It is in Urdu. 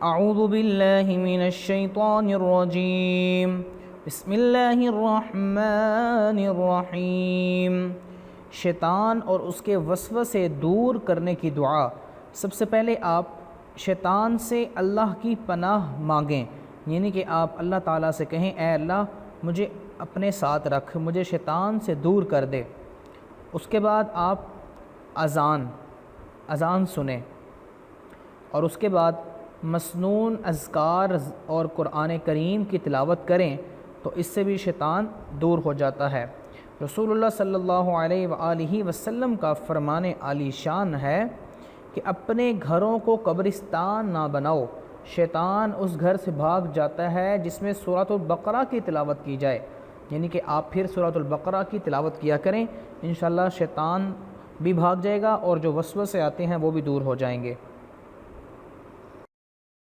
اعوذ باللہ من الشیطان الرجیم بسم اللہ الرحمن الرحیم۔ شیطان اور اس کے وسوسے دور کرنے کی دعا۔ سب سے پہلے آپ شیطان سے اللہ کی پناہ مانگیں، یعنی کہ آپ اللہ تعالیٰ سے کہیں اے اللہ مجھے اپنے ساتھ رکھ، مجھے شیطان سے دور کر دے۔ اس کے بعد آپ اذان سنیں، اور اس کے بعد مسنون اذکار اور قرآن کریم کی تلاوت کریں تو اس سے بھی شیطان دور ہو جاتا ہے۔ رسول اللہ صلی اللہ علیہ وآلہ وسلم کا فرمان عالی شان ہے کہ اپنے گھروں کو قبرستان نہ بناؤ، شیطان اس گھر سے بھاگ جاتا ہے جس میں سورۃ البقرہ کی تلاوت کی جائے، یعنی کہ آپ پھر سورۃ البقرہ کی تلاوت کیا کریں، انشاءاللہ شیطان بھی بھاگ جائے گا اور جو وسوسے آتے ہیں وہ بھی دور ہو جائیں گے۔